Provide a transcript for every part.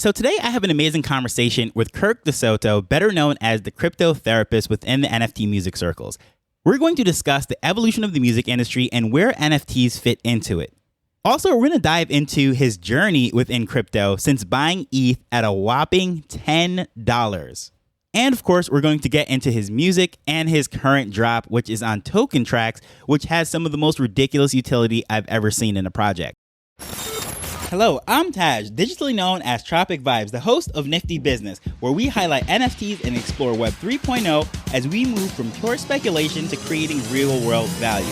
So today I have an amazing conversation with Kirk DeSoto, better known as the crypto therapist within the NFT music circles. We're going to discuss the evolution of the music industry and where NFTs fit into it. Also, we're going to dive into his journey within crypto since buying ETH at a whopping $10. And of course, we're going to get into his music and his current drop, which is on Token Tracks, which has some of the most ridiculous utility I've ever seen in a project. Hello, I'm Taj, digitally known as Tropic Vibes, the host of Nifty Business, where we highlight NFTs and explore Web 3.0 as we move from pure speculation to creating real-world value.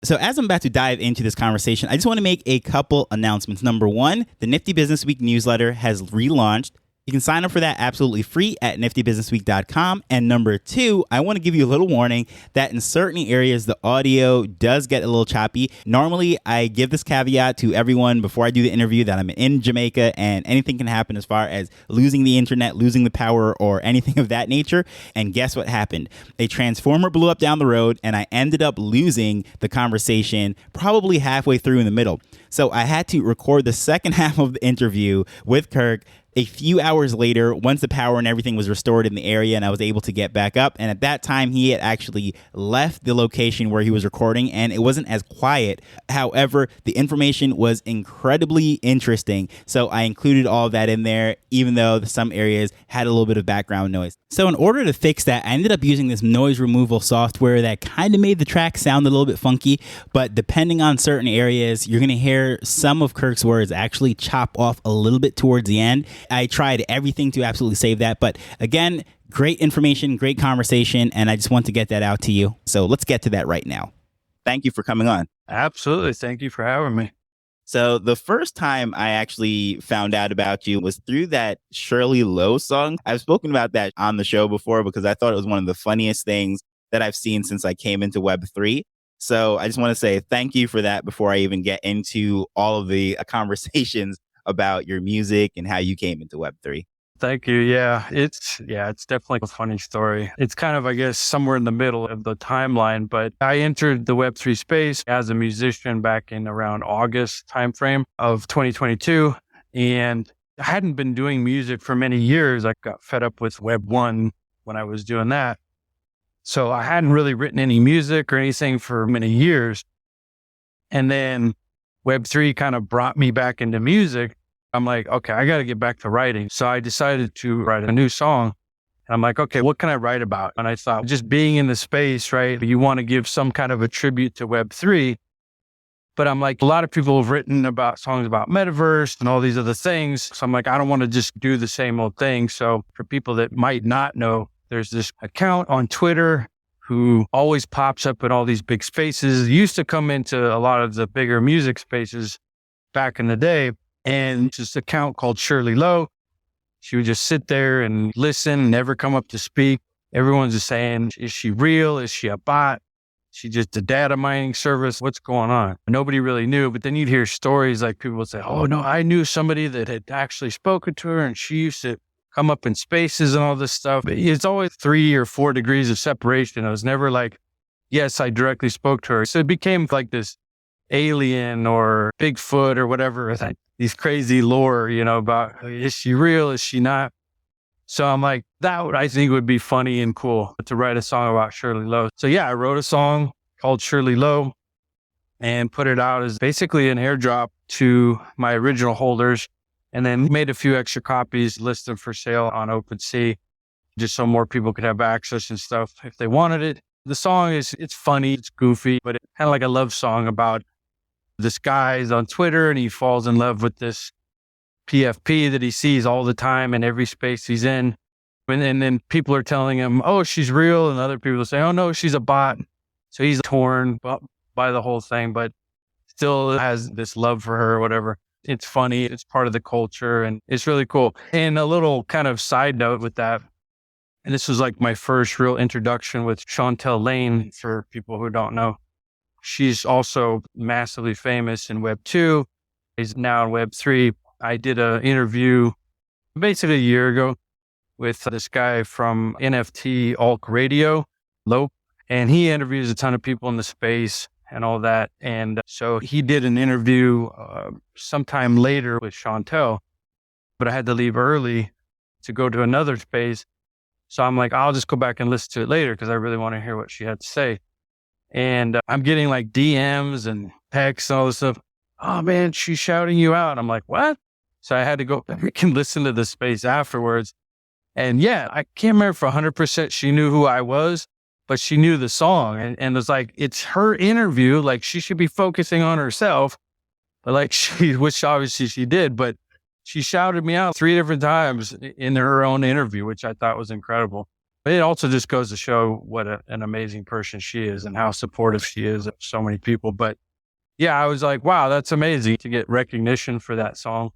So as I'm about to dive into this conversation, I just want to make a couple announcements. Number one, the Nifty Business Week newsletter has relaunched. You can sign up for that absolutely free at niftybusinessweek.com. And number two, I want to give you a little warning that in certain areas, the audio does get a little choppy. Normally, I give this caveat to everyone before I do the interview that I'm in Jamaica and anything can happen as far as losing the internet, losing the power, or anything of that nature. And guess what happened? A transformer blew up down the road and I ended up losing the conversation probably halfway through in the middle. So I had to record the second half of the interview with Kirk a few hours later, once the power and everything was restored in the area and I was able to get back up. And at that time, he had actually left the location where he was recording and it wasn't as quiet. However, the information was incredibly interesting. So I included all of that in there, even though some areas had a little bit of background noise. So in order to fix that, I ended up using this noise removal software that kind of made the track sound a little bit funky. But depending on certain areas, you're going to hear some of Kirk's words actually chop off a little bit towards the end. I tried everything to absolutely save that. But again, great information, great conversation, and I just want to get that out to you. So let's get to that right now. Thank you for coming on. Absolutely. Thank you for having me. So the first time I actually found out about you was through that Shirley Lowe song. I've spoken about that on the show before because I thought it was one of the funniest things that I've seen since I came into Web3. So I just want to say thank you for that before I even get into all of the conversations about your music and how you came into Web3. Thank you. Yeah, it's definitely a funny story. It's kind of, I guess, somewhere in the middle of the timeline, but I entered the Web3 space as a musician back in around August timeframe of 2022. And I hadn't been doing music for many years. I got fed up with Web 1 when I was doing that. So I hadn't really written any music or anything for many years. And then Web3 kind of brought me back into music. I'm like, okay, I got to get back to writing. So I decided to write a new song. And I'm like, okay, what can I write about? And I thought just being in the space, right? You want to give some kind of a tribute to Web3. But I'm like, a lot of people have written about songs about metaverse and all these other things. So I'm like, I don't want to just do the same old thing. So for people that might not know, there's this account on Twitter who always pops up in all these big spaces. It used to come into a lot of the bigger music spaces back in the day. And this account called Shirley Lowe, she would just sit there and listen, never come up to speak. Everyone's just saying, is she real? Is she a bot? Is she just a data mining service? What's going on? Nobody really knew. But then you'd hear stories like people would say, oh no, I knew somebody that had actually spoken to her and she used to come up in spaces and all this stuff. It's always 3 or 4 degrees of separation. It was never like, yes, I directly spoke to her. So it became like this alien or Bigfoot or whatever, like these crazy lore, about is she real? Is she not? So I'm like, that I think would be funny and cool to write a song about Shirley Lowe. So yeah, I wrote a song called Shirley Lowe and put it out as basically an airdrop to my original holders. And then made a few extra copies, list them for sale on OpenSea, just so more people could have access and stuff if they wanted it. The song it's funny, it's goofy, but it's kind of like a love song about this guy's on Twitter and he falls in love with this PFP that he sees all the time in every space he's in. And then people are telling him, oh, she's real. And other people say, oh no, she's a bot. So he's torn by the whole thing, but still has this love for her or whatever. It's funny. It's part of the culture and it's really cool. And a little kind of side note with that. And this was like my first real introduction with Chantel Lane for people who don't know. She's also massively famous in Web 2. He's now in Web 3. I did an interview basically a year ago with this guy from NFT Alt Radio, Lope, and he interviews a ton of people in the space. and all that. And so he did an interview sometime later with Chantel, but I had to leave early to go to another space. So I'm like, I'll just go back and listen to it later because I really want to hear what she had to say. And I'm getting like DMs and texts and all this stuff. Oh man, she's shouting you out. I'm like, what? So I had to go back and listen to the space afterwards. And yeah, I can't remember for 100% she knew who I was, but she knew the song. And it was like, it's her interview. Like she should be focusing on herself. But like which obviously she did, but she shouted me out 3 different times in her own interview, which I thought was incredible. But it also just goes to show what an amazing person she is and how supportive she is of so many people. But yeah, I was like, wow, that's amazing to get recognition for that song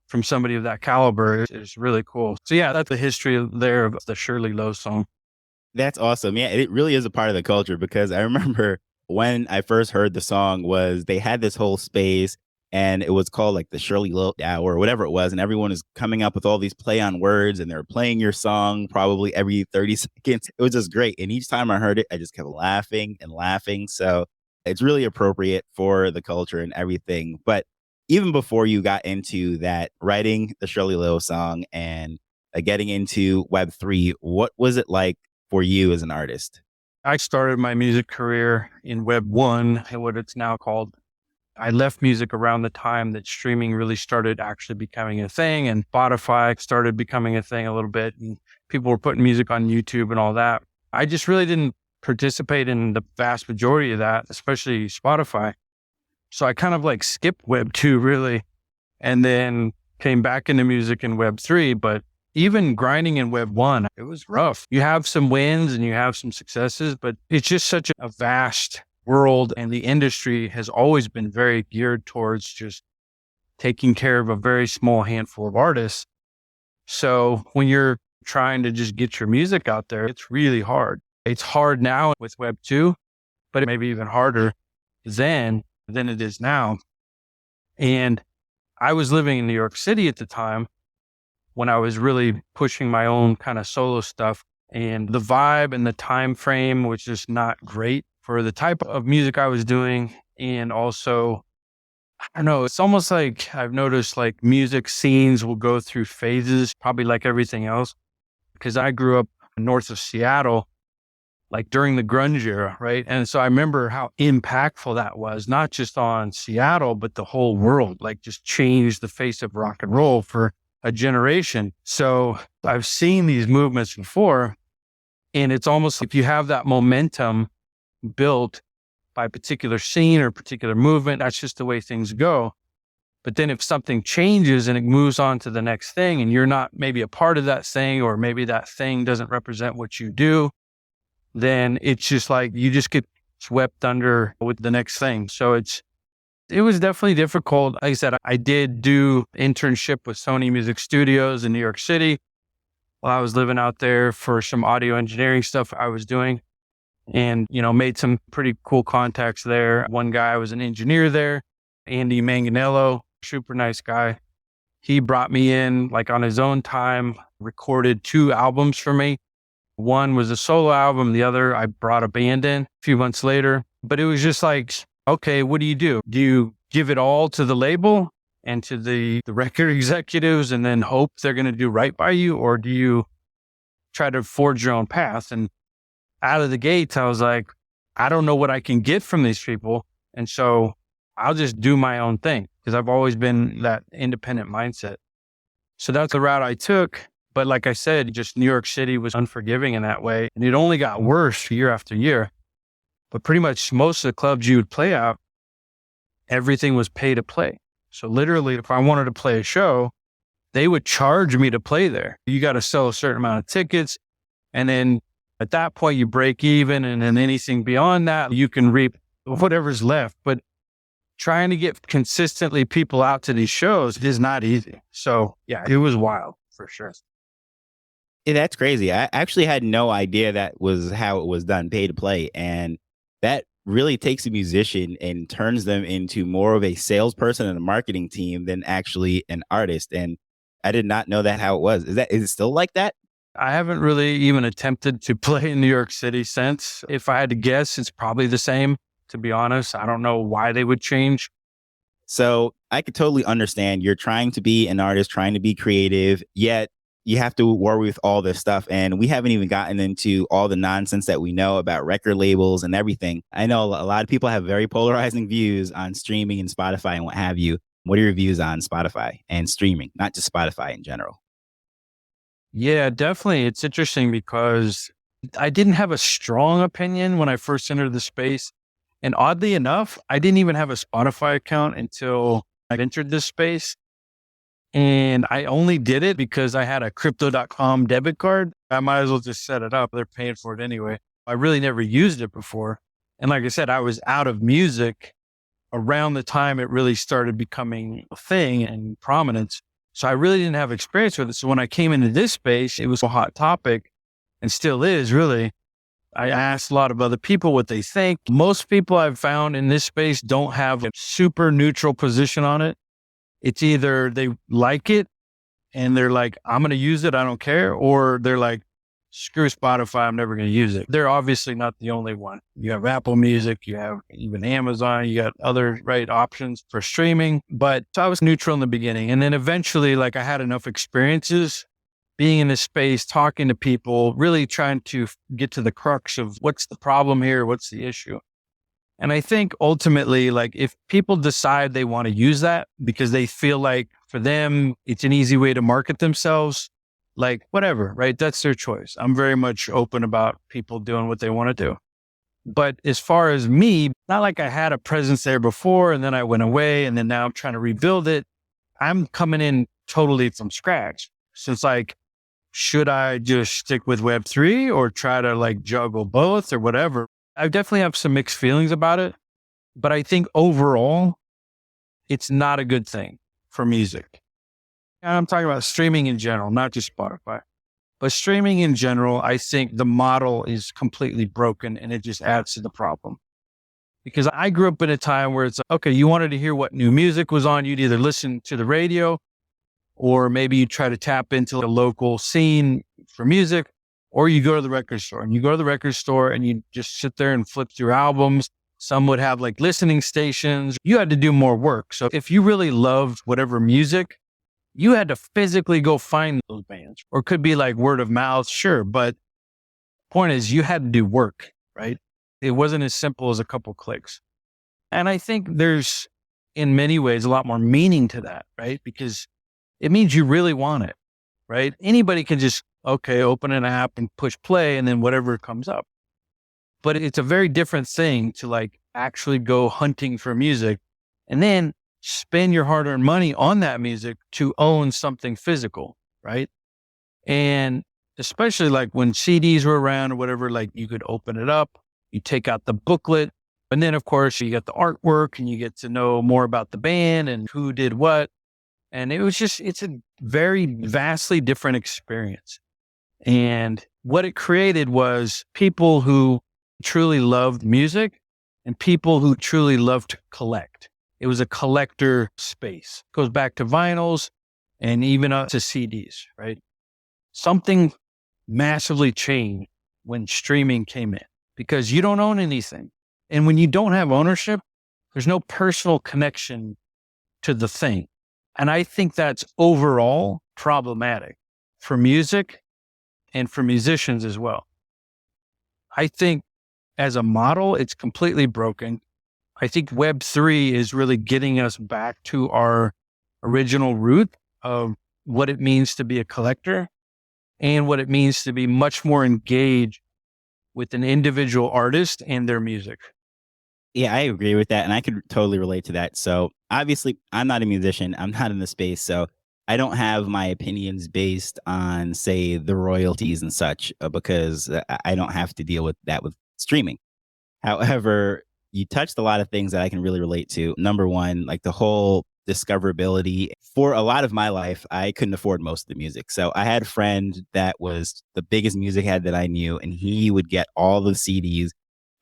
from somebody of that caliber. It's really cool. So yeah, that's the history there of the Shirley Lowe song. That's awesome. Yeah, it really is a part of the culture because I remember when I first heard the song was they had this whole space and it was called like the Shirley Lowe Hour or whatever it was. And everyone is coming up with all these play on words and they're playing your song probably every 30 seconds. It was just great. And each time I heard it, I just kept laughing and laughing. So it's really appropriate for the culture and everything. But even before you got into that, writing the Shirley Lowe song and getting into Web3, what was it like for you as an artist? I started my music career in Web 1, what it's now called. I left music around the time that streaming really started actually becoming a thing, and Spotify started becoming a thing a little bit, and people were putting music on YouTube and all that. I just really didn't participate in the vast majority of that, especially Spotify. So I kind of like skipped Web 2 really, and then came back into music in Web 3. But even grinding in Web 1, it was rough. You have some wins and you have some successes, but it's just such a vast world, and the industry has always been very geared towards just taking care of a very small handful of artists. So when you're trying to just get your music out there, it's really hard. It's hard now with Web 2, but it may be even harder then than it is now. And I was living in New York City at the time when I was really pushing my own kind of solo stuff, and the vibe and the time frame was just not great for the type of music I was doing. And also, I don't know, it's almost like I've noticed like music scenes will go through phases, probably like everything else, because I grew up north of Seattle, like during the grunge era, right? And so I remember how impactful that was, not just on Seattle, but the whole world, like just changed the face of rock and roll for a generation. So I've seen these movements before, and it's almost if you have that momentum built by a particular scene or particular movement, that's just the way things go. But then if something changes and it moves on to the next thing and you're not maybe a part of that thing, or maybe that thing doesn't represent what you do, then it's just like you just get swept under with the next thing. So it was definitely difficult. Like I said, I did do internship with Sony Music Studios in New York City while I was living out there for some audio engineering stuff I was doing, and, you know, made some pretty cool contacts there. One guy was an engineer there, Andy Manganello, super nice guy. He brought me in like on his own time, recorded 2 albums for me. One was a solo album. The other, I brought a band in a few months later, but it was just like, okay, what do? Do you give it all to the label and to the record executives and then hope they're going to do right by you? Or do you try to forge your own path? And out of the gates, I was like, I don't know what I can get from these people. And so I'll just do my own thing, because I've always been that independent mindset. So that's the route I took. But like I said, just New York City was unforgiving in that way. And it only got worse year after year. But pretty much most of the clubs you would play out, everything was pay to play. So literally, if I wanted to play a show, they would charge me to play there. You got to sell a certain amount of tickets. And then at that point, you break even. And then anything beyond that, you can reap whatever's left. But trying to get consistently people out to these shows is not easy. So yeah, it was wild for sure. Yeah, that's crazy. I actually had no idea that was how it was done, pay to play. And that really takes a musician and turns them into more of a salesperson and a marketing team than actually an artist. And I did not know that how it was. Is it still like that? I haven't really even attempted to play in New York City since. If I had to guess, it's probably the same. to be honest. I don't know why they would change. So I could totally understand you're trying to be an artist, trying to be creative, yet you have to worry with all this stuff. And we haven't even gotten into all the nonsense that we know about record labels and everything. I know a lot of people have very polarizing views on streaming and Spotify and what have you. What are your views on Spotify and streaming, not just Spotify in general? Yeah, definitely. It's interesting because I didn't have a strong opinion when I first entered the space. And oddly enough, I didn't even have a Spotify account until I entered this space. And I only did it because I had a crypto.com debit card. I might as well just set it up. They're paying for it anyway. I really never used it before. And like I said, I was out of music around the time it really started becoming a thing and prominence. So I really didn't have experience with it. So when I came into this space, it was a hot topic and still is really. I asked a lot of other people what they think. Most people I've found in this space don't have a super neutral position on it. It's either they like it and they're like, I'm going to use it, I don't care. Or they're like, screw Spotify, I'm never going to use it. They're obviously not the only one. You have Apple Music, you have even Amazon, you got other options for streaming. But so I was neutral in the beginning. And then eventually, I had enough experiences being in this space, talking to people, really trying to get to the crux of what's the problem here, what's the issue. And I think ultimately, if people decide they want to use that because they feel like for them, it's an easy way to market themselves, whatever, right? That's their choice. I'm very much open about people doing what they want to do. But as far as me, not like I had a presence there before and then I went away and then now I'm trying to rebuild it. I'm coming in totally from scratch. So it's should I just stick with Web3 or try to juggle both or whatever? I definitely have some mixed feelings about it, but I think overall, it's not a good thing for music. And I'm talking about streaming in general, not just Spotify, but streaming in general. I think the model is completely broken and it just adds to the problem. Because I grew up in a time where it's okay, you wanted to hear what new music was on. You'd either listen to the radio or maybe you try to tap into the local scene for music. Or you go to the record store and you just sit there and flip through albums. Some would have listening stations. You had to do more work. So if you really loved whatever music, you had to physically go find those bands, or it could be word of mouth. Sure. But point is you had to do work, right? It wasn't as simple as a couple clicks. And I think there's in many ways a lot more meaning to that, right? Because it means you really want it, right? Anybody can just open an app and push play and then whatever comes up. But it's a very different thing to actually go hunting for music and then spend your hard-earned money on that music to own something physical, right? And especially when CDs were around or whatever, you could open it up, you take out the booklet, and then of course you get the artwork and you get to know more about the band and who did what. And it's a very vastly different experience. And what it created was people who truly loved music and people who truly loved to collect. It was a collector space. It goes back to vinyls and even up to CDs, right? Something massively changed when streaming came in because you don't own anything. And when you don't have ownership, there's no personal connection to the thing. And I think that's overall problematic for music and for musicians as well. I think as a model, it's completely broken. I think Web3 is really getting us back to our original root of what it means to be a collector and what it means to be much more engaged with an individual artist and their music. Yeah, I agree with that. And I could totally relate to that. So obviously, I'm not a musician. I'm not in the space. So I don't have my opinions based on, say, the royalties and such, because I don't have to deal with that with streaming. However, you touched a lot of things that I can really relate to. Number one, the whole discoverability. For a lot of my life, I couldn't afford most of the music. So I had a friend that was the biggest music head that I knew, and he would get all the CDs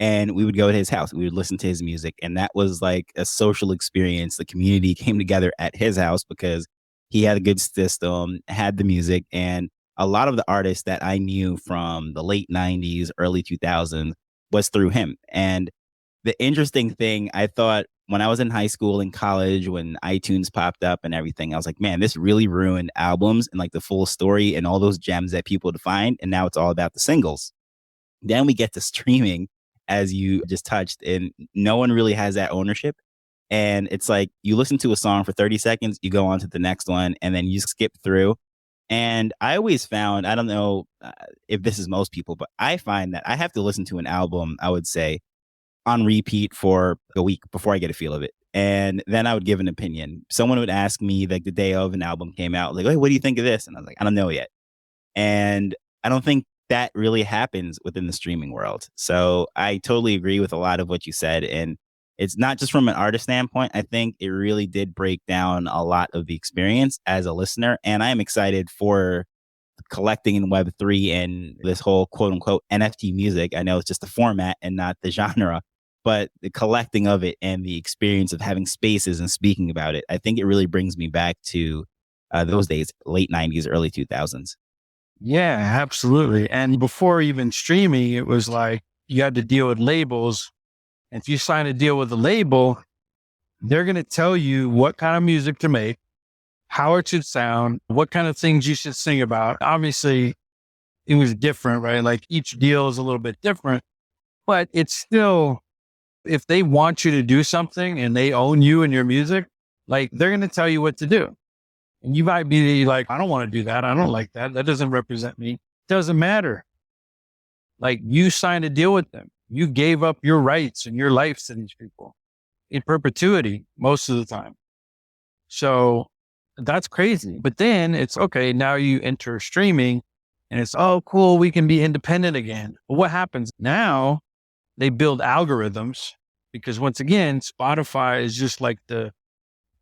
and we would go to his house. We would listen to his music. And that was a social experience. The community came together at his house because he had a good system, had the music. And a lot of the artists that I knew from the late 90s, early 2000s was through him. And the interesting thing, I thought when I was in high school and college, when iTunes popped up and everything, I was like, man, this really ruined albums and like the full story and all those gems that people defined. And now it's all about the singles. Then we get to streaming, as you just touched, and no one really has that ownership. And it's like you listen to a song for 30 seconds, you go on to the next one, and then you skip through. And I always found, I don't know if this is most people, but I find that I have to listen to an album, I would say, on repeat for a week before I get a feel of it. And then I would give an opinion. Someone would ask me like the day of an album came out, like, hey, what do you think of this? And I was like, I don't know yet. And I don't think that really happens within the streaming world. So I totally agree with a lot of what you said. And it's not just from an artist standpoint. I think it really did break down a lot of the experience as a listener. And I am excited for collecting in Web3 and this whole quote unquote NFT music. I know it's just the format and not the genre, but the collecting of it and the experience of having spaces and speaking about it, I think it really brings me back to those days, late 90s, early 2000s. Yeah, absolutely. And before even streaming, it was like you had to deal with labels. And if you sign a deal with a label, they're going to tell you what kind of music to make, how it should sound, what kind of things you should sing about. Obviously, it was different, right? Like each deal is a little bit different, but it's still, if they want you to do something and they own you and your music, like they're going to tell you what to do. And you might be like, I don't want to do that. I don't like that. That doesn't represent me. Doesn't matter. Like you signed a deal with them. You gave up your rights and your life to these people in perpetuity most of the time. So that's crazy. But then it's okay. Now you enter streaming and it's, oh, cool. We can be independent again. But what happens now? They build algorithms because once again, Spotify is just like the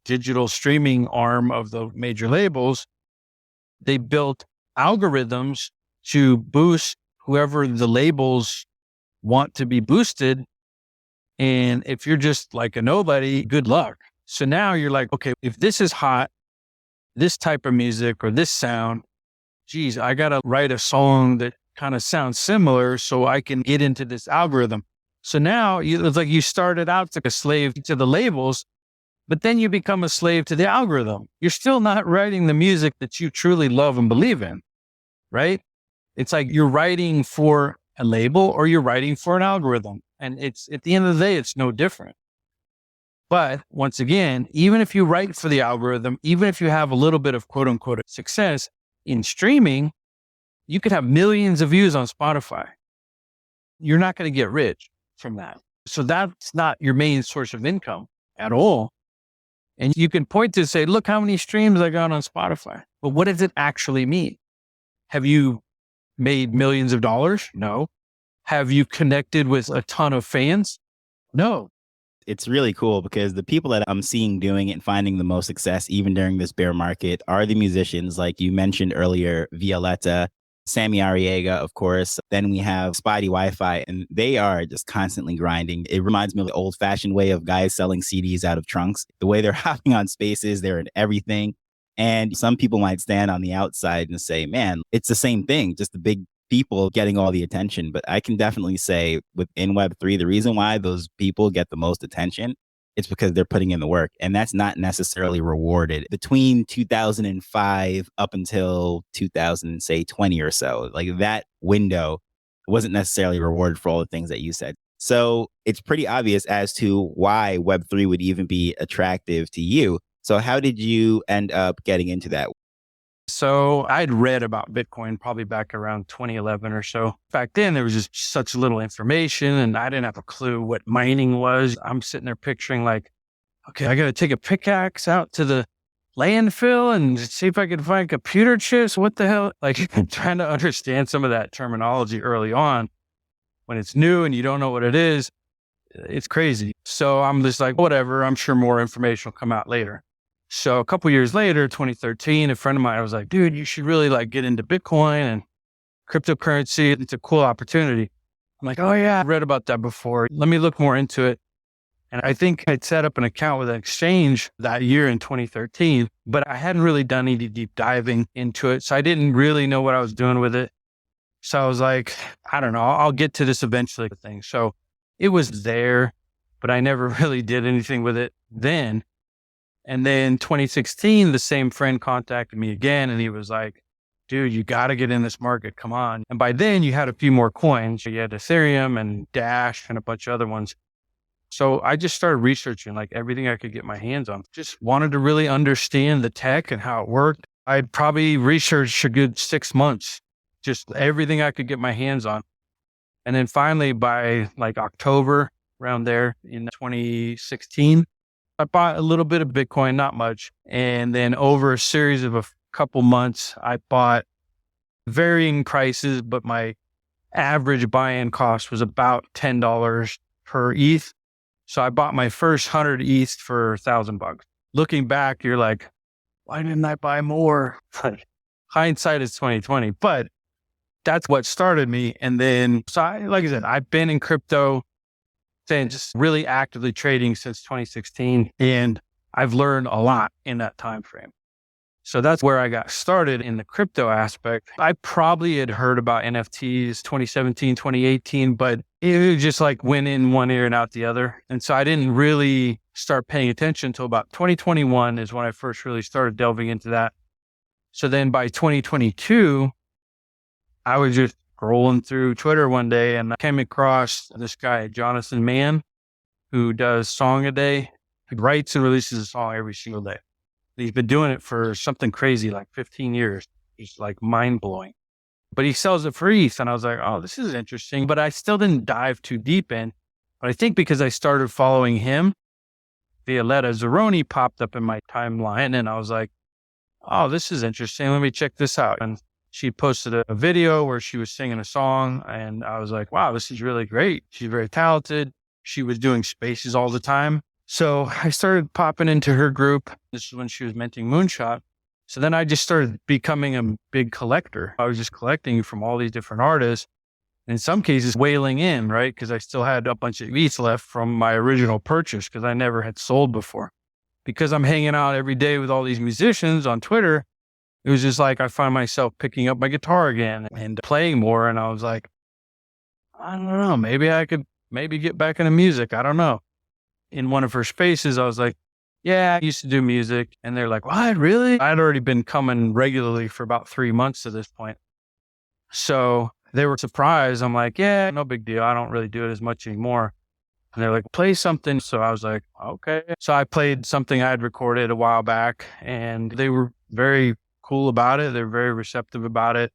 digital streaming arm of the major labels. They built algorithms to boost whoever the labels want to be boosted. And if you're just like a nobody, good luck. So now you're like, okay, if this is hot, this type of music or this sound, geez, I got to write a song that kind of sounds similar so I can get into this algorithm. So now it's like you started out like a slave to the labels, but then you become a slave to the algorithm. You're still not writing the music that you truly love and believe in, right? It's like you're writing for a label or you're writing for an algorithm. And it's at the end of the day, it's no different. But once again, even if you write for the algorithm, even if you have a little bit of quote unquote success in streaming, you could have millions of views on Spotify. You're not going to get rich from that. So that's not your main source of income at all. And you can point to say, look how many streams I got on Spotify. But what does it actually mean? Have you made millions of dollars? No. Have you connected with a ton of fans? No. It's really cool because the people that I'm seeing doing it and finding the most success, even during this bear market, are the musicians like you mentioned earlier, Violetta, Sammy Arriaga, of course. Then we have Spidey Wi-Fi, and they are just constantly grinding. It reminds me of the old-fashioned way of guys selling CDs out of trunks. The way they're hopping on spaces, they're in everything. And some people might stand on the outside and say, man, it's the same thing, just the big people getting all the attention. But I can definitely say within Web3, the reason why those people get the most attention, it's because they're putting in the work. And that's not necessarily rewarded. Between 2005 up until 2020 or so, like that window wasn't necessarily rewarded for all the things that you said. So it's pretty obvious as to why Web3 would even be attractive to you. So how did you end up getting into that? So I'd read about Bitcoin probably back around 2011 or so. Back then, there was just such little information and I didn't have a clue what mining was. I'm sitting there picturing like, okay, I got to take a pickaxe out to the landfill and see if I can find computer chips. What the hell? Like trying to understand some of that terminology early on when it's new and you don't know what it is. It's crazy. So I'm just like, whatever, I'm sure more information will come out later. So a couple years later, 2013, a friend of mine was like, dude, you should really like get into Bitcoin and cryptocurrency. It's a cool opportunity. I'm like, oh yeah, I read about that before. Let me look more into it. And I think I'd set up an account with an exchange that year in 2013, but I hadn't really done any deep diving into it. So I didn't really know what I was doing with it. So I was like, I don't know, I'll get to this eventually thing. So it was there. but I never really did anything with it then. And then 2016, the same friend contacted me again, and he was like, dude, you got to get in this market. Come on. And by then you had a few more coins. You had Ethereum and Dash and a bunch of other ones. So I just started researching like everything I could get my hands on. Just wanted to really understand the tech and how it worked. I'd probably researched a good 6 months, just everything I could get my hands on. And then finally by like October around there in 2016, I bought a little bit of Bitcoin, not much. And then over a series of a couple months, I bought varying prices, but my average buy-in cost was about $10 per ETH. So I bought my first 100 ETH for $1,000. Looking back, you're like, why didn't I buy more? Hindsight is 2020, but that's what started me. And then, like I said, I've been in crypto and just really actively trading since 2016. And I've learned a lot in that time frame. So that's where I got started in the crypto aspect. I probably had heard about NFTs 2017, 2018, but it just like went in one ear and out the other. And so I didn't really start paying attention until about 2021 is when I first really started delving into that. So then by 2022, I was just scrolling through Twitter one day and I came across this guy, Jonathan Mann, who does Song a Day. He writes and releases a song every single day. He's been doing it for something crazy, like 15 years. It's like mind blowing, but he sells it for ETH. And I was like, oh, this is interesting, but I still didn't dive too deep in. But I think because I started following him, Violetta Zeroni popped up in my timeline and I was like, oh, this is interesting. Let me check this out. And she posted a video where she was singing a song and I was like, wow, this is really great. She's very talented. She was doing spaces all the time. So I started popping into her group. This is when she was minting Moonshot. So then I just started becoming a big collector. I was just collecting from all these different artists. In some cases, whaling in, right? Because I still had a bunch of ETH left from my original purchase because I never had sold before. Because I'm hanging out every day with all these musicians on Twitter, it was just like I find myself picking up my guitar again and playing more. And I was like, I don't know, maybe I could get back into music. I don't know. In one of her spaces, I was like, yeah, I used to do music. And they're like, what, really? I'd already been coming regularly for about 3 months at this point. So they were surprised. I'm like, yeah, no big deal. I don't really do it as much anymore. And they're like, play something. So I was like, okay. So I played something I had recorded a while back and they were very cool about it. They're very receptive about it.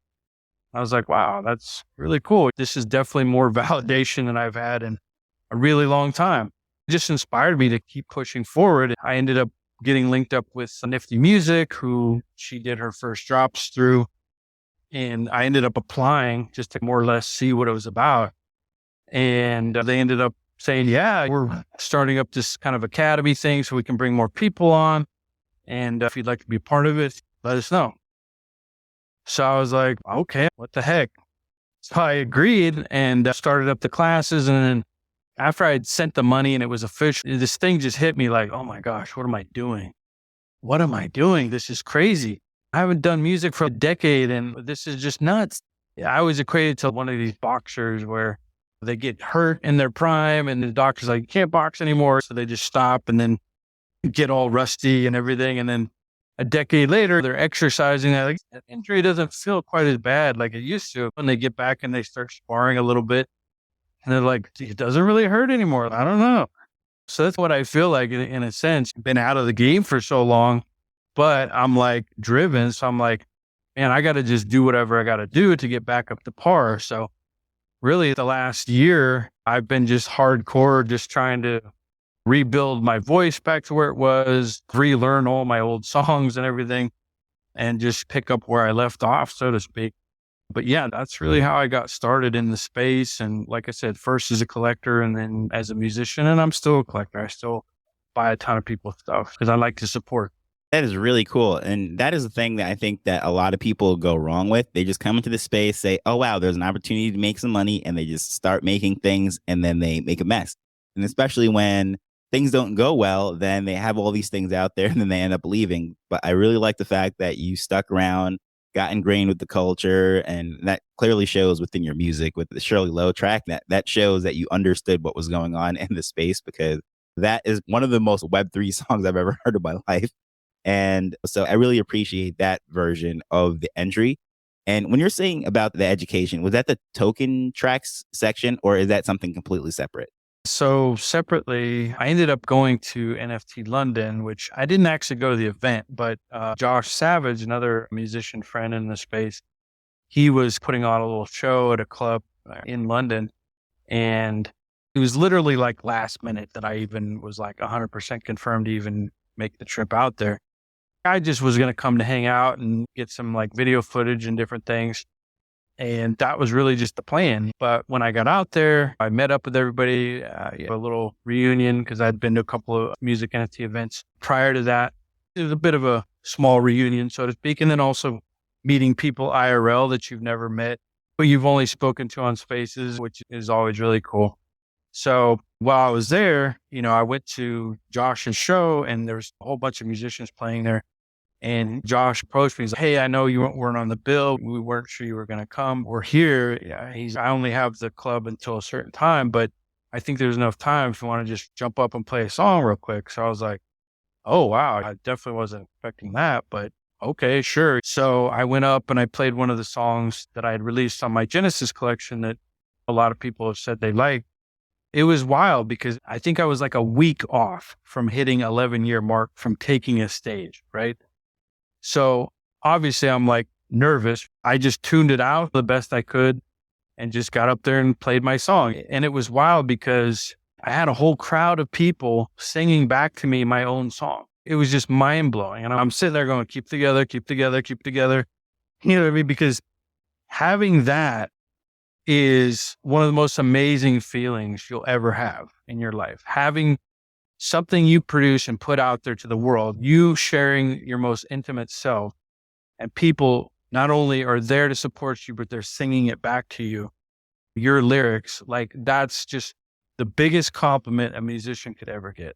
I was like, wow, that's really cool. This is definitely more validation than I've had in a really long time. It just inspired me to keep pushing forward. I ended up getting linked up with Nifty Music, who she did her first drops through. And I ended up applying just to more or less see what it was about. And they ended up saying, yeah, we're starting up this kind of academy thing so we can bring more people on. And if you'd like to be a part of it, let us know. So I was like, okay, what the heck? So I agreed and started up the classes. And then after I had sent the money and it was official, this thing just hit me like, oh my gosh, what am I doing? What am I doing? This is crazy. I haven't done music for a decade and this is just nuts. I was equated to one of these boxers where they get hurt in their prime and the doctor's like, you can't box anymore. So they just stop and then get all rusty and everything. And then a decade later, they're exercising. They're like, that injury doesn't feel quite as bad like it used to. When they get back and they start sparring a little bit, and they're like, it doesn't really hurt anymore. I don't know. So that's what I feel like in a sense. Been out of the game for so long, but I'm like driven. So I'm like, man, I got to just do whatever I got to do to get back up to par. So really the last year, I've been just hardcore, just trying to rebuild my voice back to where it was, relearn all my old songs and everything, and just pick up where I left off, so to speak. But yeah, that's really how I got started in the space. And like I said, first as a collector and then as a musician, and I'm still a collector. I still buy a ton of people's stuff because I like to support. That is really cool. And that is the thing that I think that a lot of people go wrong with. They just come into the space, say, oh, wow, there's an opportunity to make some money. And they just start making things and then they make a mess. And especially when things don't go well, then they have all these things out there and then they end up leaving. But I really like the fact that you stuck around, got ingrained with the culture, and that clearly shows within your music with the Shirley Lowe track. That shows that you understood what was going on in the space, because that is one of the most Web3 songs I've ever heard in my life. And so I really appreciate that version of the entry. And when you're saying about the education, was that the token tracks section, or is that something completely separate? So separately, I ended up going to NFT London, which I didn't actually go to the event, but Josh Savage, another musician friend in the space, he was putting on a little show at a club in London. And it was literally like last minute that I even was like 100% confirmed to even make the trip out there. I just was going to come to hang out and get some like video footage and different things. And that was really just the plan. But when I got out there, I met up with everybody, a little reunion, because I'd been to a couple of music NFT events prior to that. It was a bit of a small reunion, so to speak. And then also meeting people IRL that you've never met, but you've only spoken to on Spaces, which is always really cool. So while I was there, I went to Josh's show, and there was a whole bunch of musicians playing there. And Josh approached me. He's like, "Hey, I know you weren't on the bill. We weren't sure you were going to come. We're here. Yeah, I only have the club until a certain time, but I think there's enough time if you want to just jump up and play a song real quick." So I was like, "Oh, wow. I definitely wasn't expecting that, but okay, sure." So I went up and I played one of the songs that I had released on my Genesis collection that a lot of people have said they like. It was wild because I think I was like a week off from hitting 11-year mark from taking a stage, right? So obviously I'm like nervous. I just tuned it out the best I could and just got up there and played my song. And it was wild because I had a whole crowd of people singing back to me my own song. It was just mind blowing. And I'm sitting there going, keep together, keep together, keep together. You know what I mean? Because having that is one of the most amazing feelings you'll ever have in your life. Having something you produce and put out there to the world, you sharing your most intimate self, and people not only are there to support you, but they're singing it back to you, your lyrics, like that's just the biggest compliment a musician could ever get.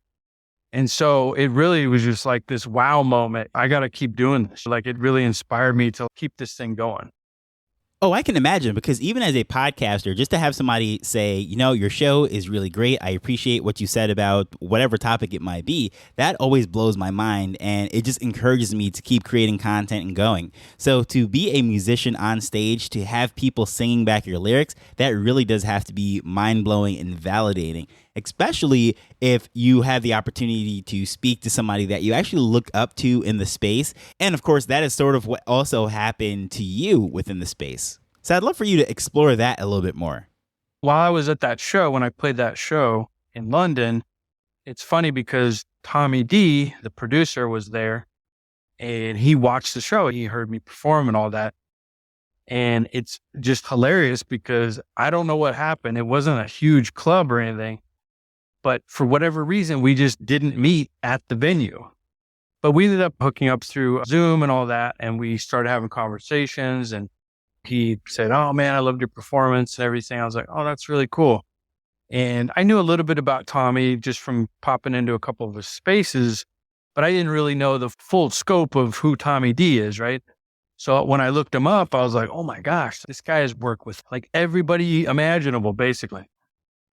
And so it really was just like this wow moment. I got to keep doing this. Like it really inspired me to keep this thing going. Oh, I can imagine, because even as a podcaster, just to have somebody say, your show is really great. I appreciate what you said about whatever topic it might be. That always blows my mind, and it just encourages me to keep creating content and going. So to be a musician on stage, to have people singing back your lyrics, that really does have to be mind-blowing and validating, especially if you have the opportunity to speak to somebody that you actually look up to in the space. And of course, that is sort of what also happened to you within the space. So I'd love for you to explore that a little bit more. While I was at that show, when I played that show in London, it's funny because Tommy D, the producer, was there and he watched the show. He heard me perform and all that. And it's just hilarious because I don't know what happened. It wasn't a huge club or anything, but for whatever reason, we just didn't meet at the venue. But we ended up hooking up through Zoom and all that. And we started having conversations, and he said, "Oh man, I loved your performance and everything." I was like, "Oh, that's really cool." And I knew a little bit about Tommy just from popping into a couple of his spaces, but I didn't really know the full scope of who Tommy D is, right? So when I looked him up, I was like, "Oh my gosh, this guy has worked with like everybody imaginable, basically."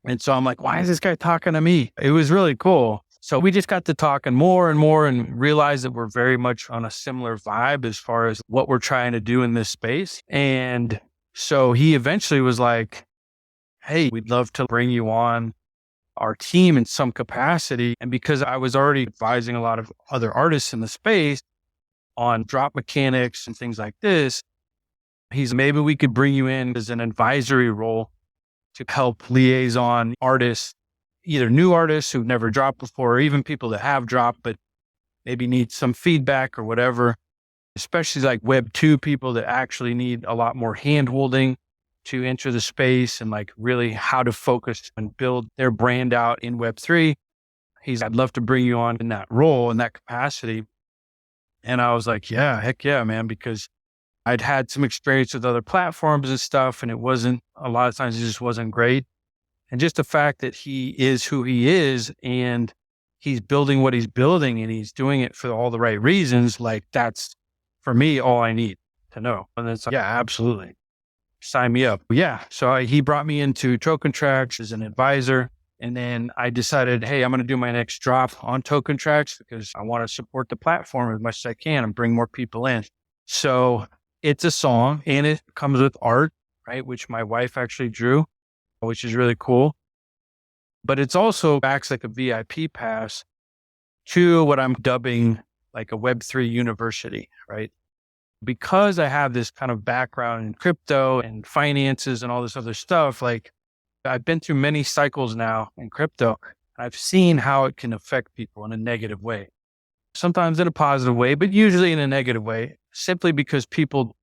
And so I'm like, "Why is this guy talking to me?" It was really cool. So we just got to talking more and more and realized that we're very much on a similar vibe as far as what we're trying to do in this space. And so he eventually was like, "Hey, we'd love to bring you on our team in some capacity." And because I was already advising a lot of other artists in the space on drop mechanics and things like this, maybe we could bring you in as an advisory role to help liaison artists, either new artists who've never dropped before, or even people that have dropped, but maybe need some feedback or whatever, especially like Web 2 people that actually need a lot more hand holding to enter the space and like really how to focus and build their brand out in Web 3. I'd love to bring you on in that role, in that capacity. And I was like, "Yeah, heck yeah, man," because I'd had some experience with other platforms and stuff, and a lot of times it just wasn't great. And just the fact that he is who he is and he's building what he's building and he's doing it for all the right reasons, like that's, for me, all I need. to know. And it's like, yeah, absolutely. Sign me up. Yeah. So he brought me into Token Tracks as an advisor. And then I decided, hey, I'm going to do my next drop on Token Tracks because I want to support the platform as much as I can and bring more people in. So it's a song and it comes with art, right? Which my wife actually drew, which is really cool. But it's also acts like a VIP pass to what I'm dubbing like a Web3 university, right? Because I have this kind of background in crypto and finances and all this other stuff, like I've been through many cycles now in crypto. I've seen how it can affect people in a negative way, sometimes in a positive way, but usually in a negative way, simply because people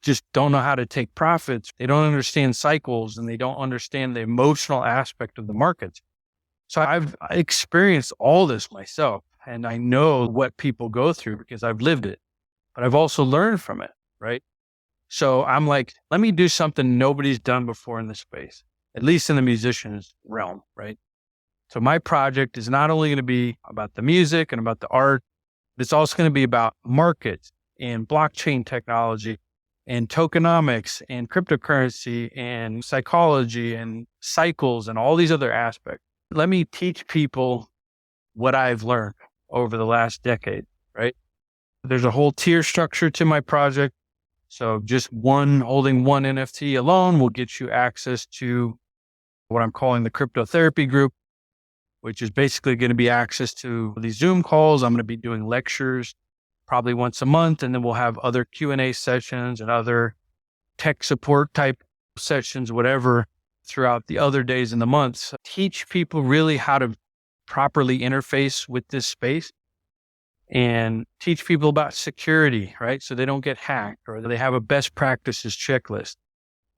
just don't know how to take profits. They don't understand cycles and they don't understand the emotional aspect of the markets. So I've experienced all this myself and I know what people go through because I've lived it, but I've also learned from it, right? So I'm like, let me do something nobody's done before in this space, at least in the musician's realm, right? So my project is not only going to be about the music and about the art, but it's also going to be about markets and blockchain technology and tokenomics and cryptocurrency and psychology and cycles and all these other aspects. Let me teach people what I've learned over the last decade, right? There's a whole tier structure to my project. So just holding one NFT alone will get you access to what I'm calling the crypto therapy group, which is basically going to be access to these Zoom calls. I'm going to be doing lectures probably once a month, and then we'll have other Q&A sessions and other tech support type sessions, whatever, throughout the other days in the month. So teach people really how to properly interface with this space and teach people about security, right? So they don't get hacked or they have a best practices checklist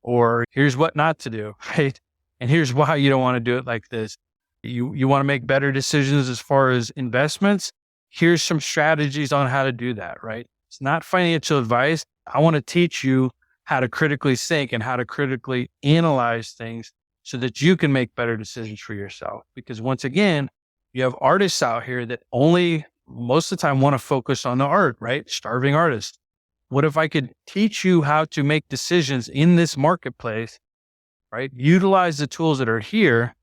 or here's what not to do, right? And here's why you don't want to do it like this. You want to make better decisions as far as investments. Here's some strategies on how to do that, right? It's not financial advice. I want to teach you how to critically think and how to critically analyze things so that you can make better decisions for yourself. Because once again, you have artists out here that only most of the time want to focus on the art, right? Starving artists. What if I could teach you how to make decisions in this marketplace, right? Utilize the tools that are here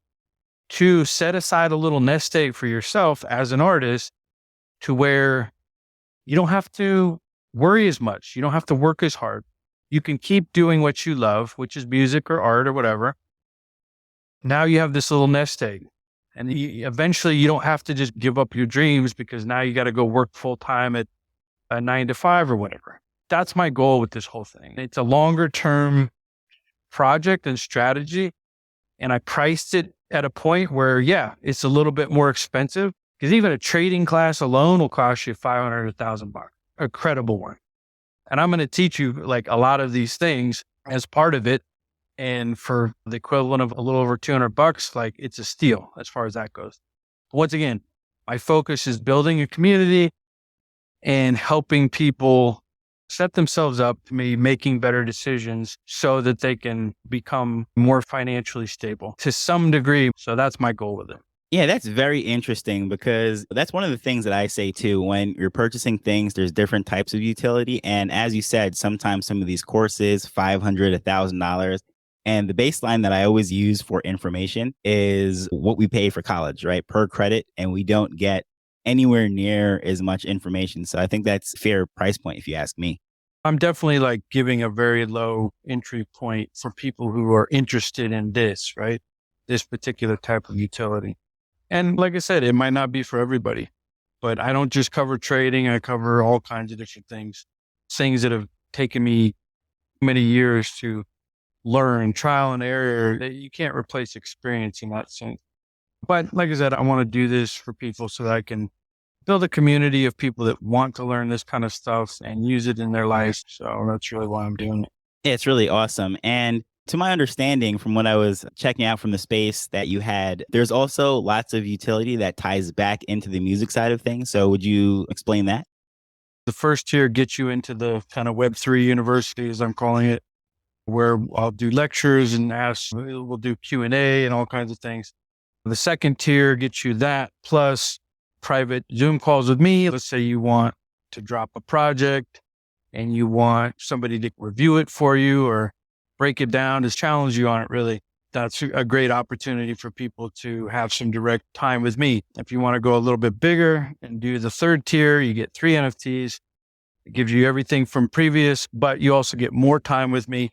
to set aside a little nest egg for yourself as an artist to where you don't have to worry as much. You don't have to work as hard. You can keep doing what you love, which is music or art or whatever. Now you have this little nest egg. And eventually you don't have to just give up your dreams because now you got to go work full time at a 9 to 5 or whatever. That's my goal with this whole thing. It's a longer term project and strategy. And I priced it at a point where, yeah, it's a little bit more expensive because even a trading class alone will cost you $500 to $1,000, a credible one. And I'm going to teach you like a lot of these things as part of it. And for the equivalent of a little over $200, like it's a steal as far as that goes. Once again, my focus is building a community and helping people set themselves up to be making better decisions so that they can become more financially stable to some degree. So that's my goal with it. Yeah, that's very interesting because that's one of the things that I say too. When you're purchasing things, there's different types of utility. And as you said, sometimes some of these courses, $500, $1,000. And the baseline that I always use for information is what we pay for college, right? Per credit. And we don't get anywhere near as much information. So I think that's a fair price point if you ask me. I'm definitely like giving a very low entry point for people who are interested in this, right? This particular type of utility. And like I said, it might not be for everybody, but I don't just cover trading. I cover all kinds of different things that have taken me many years to learn, trial and error. That you can't replace experience in that sense. But like I said, I want to do this for people so that I can build a community of people that want to learn this kind of stuff and use it in their lives. So that's really why I'm doing it. Yeah, it's really awesome. And to my understanding, from what I was checking out from the space that you had, there's also lots of utility that ties back into the music side of things. So would you explain that? The first tier gets you into the kind of Web3 university, as I'm calling it, where I'll do lectures and we'll do Q&A and all kinds of things. The second tier gets you that plus private Zoom calls with me. Let's say you want to drop a project and you want somebody to review it for you or break it down, just challenge you on it, really, that's a great opportunity for people to have some direct time with me. If you want to go a little bit bigger and do the third tier, you get 3 NFTs. It gives you everything from previous, but you also get more time with me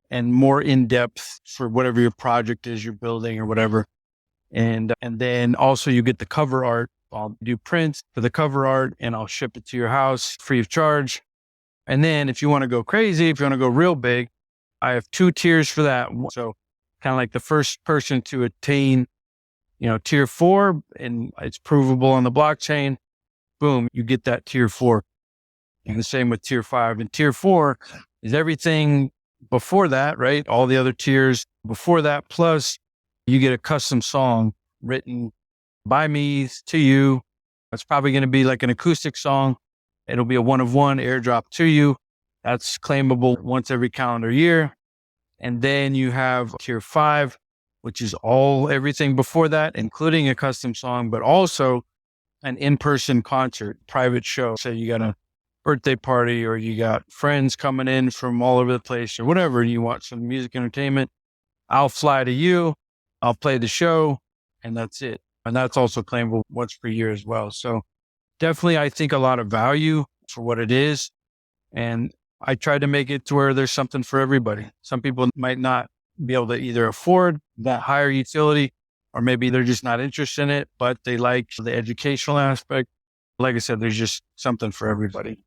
and more in depth for whatever your project is you're building or whatever. And then also you get the cover art. I'll do prints for the cover art and I'll ship it to your house free of charge. And then if you want to go crazy, if you want to go real big, I have 2 tiers for that. So kind of like the first person to attain, tier 4, and it's provable on the blockchain. Boom, you get that tier 4. And the same with tier 5. And tier 4 is everything before that, right? All the other tiers before that, plus you get a custom song written by me to you. It's probably going to be like an acoustic song. It'll be a 1-of-1 airdrop to you. That's claimable once every calendar year. And then you have tier 5, which is everything before that, including a custom song, but also an in-person concert, private show. Say you got a birthday party or you got friends coming in from all over the place or whatever, and you want some music entertainment. I'll fly to you. I'll play the show, and that's it. And that's also claimable once per year as well. So definitely, I think a lot of value for what it is. And I try to make it to where there's something for everybody. Some people might not be able to either afford that higher utility, or maybe they're just not interested in it, but they like the educational aspect. Like I said, there's just something for everybody.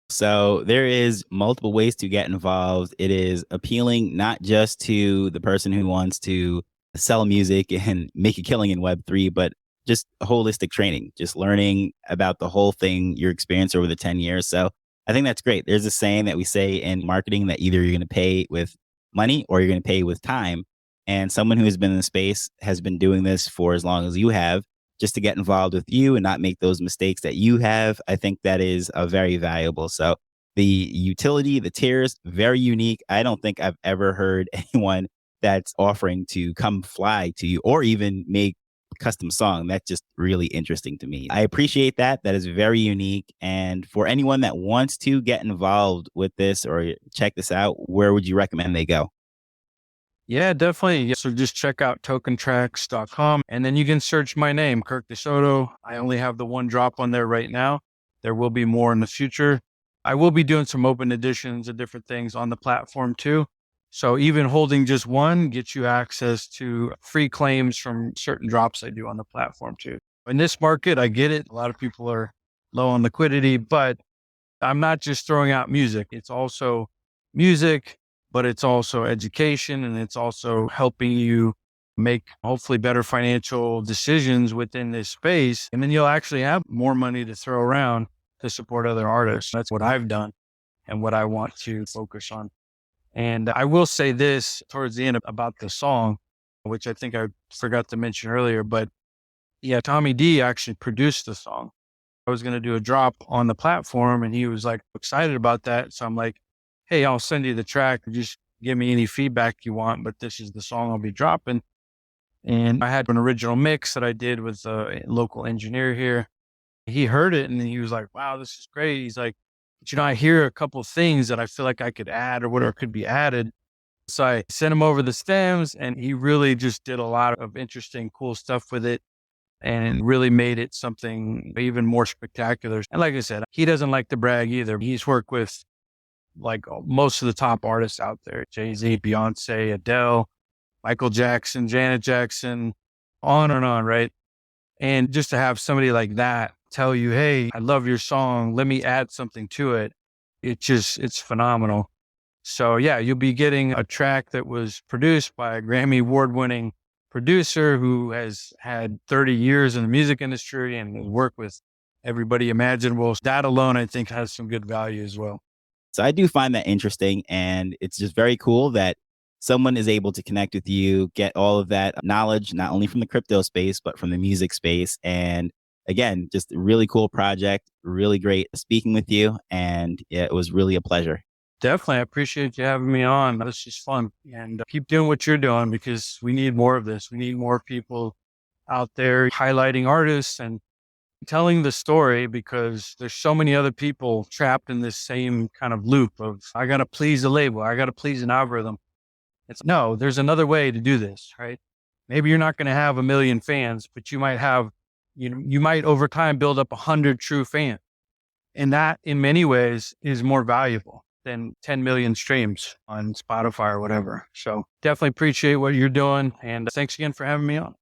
So there is multiple ways to get involved. It is appealing not just to the person who wants to sell music and make a killing in Web3, but just holistic training, just learning about the whole thing, your experience over the 10 years. So I think that's great. There's a saying that we say in marketing that either you're going to pay with money or you're going to pay with time. And someone who has been in the space has been doing this for as long as you have, just to get involved with you and not make those mistakes that you have. I think that is very valuable. So the utility, the tiers, very unique. I don't think I've ever heard anyone that's offering to come fly to you or even make a custom song. That's just really interesting to me. I appreciate that. That is very unique. And for anyone that wants to get involved with this or check this out, where would you recommend they go? Yeah, definitely. So just check out tokentracks.com and then you can search my name, Kirk DeSoto. I only have the 1 drop on there right now. There will be more in the future. I will be doing some open editions of different things on the platform too. So even holding just 1 gets you access to free claims from certain drops I do on the platform too. In this market, I get it. A lot of people are low on liquidity, but I'm not just throwing out music. It's also music, but it's also education, and it's also helping you make hopefully better financial decisions within this space. And then you'll actually have more money to throw around to support other artists. That's what I've done and what I want to focus on. And I will say this towards the end about the song, which I think I forgot to mention earlier, but yeah, Tommy D actually produced the song. I was going to do a drop on the platform and he was like excited about that. So I'm like, hey, I'll send you the track. Just give me any feedback you want, but this is the song I'll be dropping. And I had an original mix that I did with a local engineer here. He heard it and he was like, wow, this is great. He's like, but I hear a couple of things that I feel like I could add or whatever could be added. So I sent him over the stems and he really just did a lot of interesting, cool stuff with it and really made it something even more spectacular. And like I said, he doesn't like to brag either. He's worked with like most of the top artists out there, Jay-Z, Beyonce, Adele, Michael Jackson, Janet Jackson, on and on, right? And just to have somebody like that tell you, hey, I love your song, let me add something to it. It's phenomenal. So yeah, you'll be getting a track that was produced by a Grammy award-winning producer who has had 30 years in the music industry and has worked with everybody imaginable. That alone, I think, has some good value as well. So I do find that interesting, and it's just very cool that someone is able to connect with you, get all of that knowledge, not only from the crypto space, but from the music space. And again, just a really cool project, really great speaking with you. And yeah, it was really a pleasure. Definitely. I appreciate you having me on. This is fun. And keep doing what you're doing because we need more of this. We need more people out there highlighting artists and telling the story because there's so many other people trapped in this same kind of loop of, I got to please the label. I got to please an algorithm. It's no, there's another way to do this, right? Maybe you're not going to have 1 million fans, but you might have, you might over time build up 100 true fans. And that in many ways is more valuable than 10 million streams on Spotify or whatever. So definitely appreciate what you're doing. And thanks again for having me on.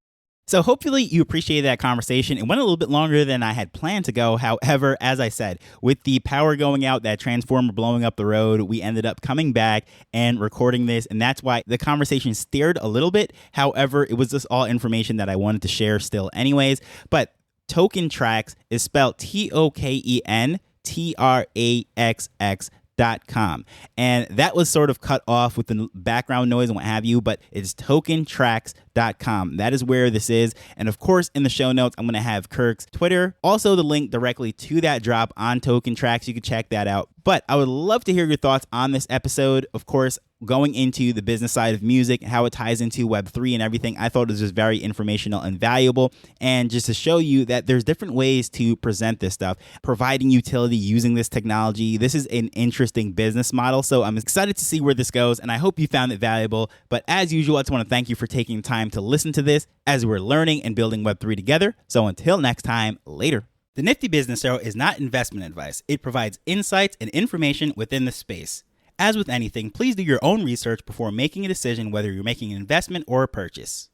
So hopefully you appreciated that conversation. It went a little bit longer than I had planned to go. However, as I said, with the power going out, that transformer blowing up the road, we ended up coming back and recording this. And that's why the conversation steered a little bit. However, it was just all information that I wanted to share still anyways. But Token Tracks is spelled TokenTraxx.com. And that was sort of cut off with the background noise and what have you, but it's tokentracks.com. That is where this is. And of course, in the show notes, I'm going to have Kirk's Twitter, also the link directly to that drop on Token Tracks. You can check that out. But I would love to hear your thoughts on this episode. Of course, going into the business side of music and how it ties into Web3 and everything, I thought it was just very informational and valuable. And just to show you that there's different ways to present this stuff, providing utility using this technology. This is an interesting business model. So I'm excited to see where this goes, and I hope you found it valuable. But as usual, I just want to thank you for taking time to listen to this as we're learning and building Web3 together. So until next time, later. The Nifty Business Show is not investment advice. It provides insights and information within the space. As with anything, please do your own research before making a decision whether you're making an investment or a purchase.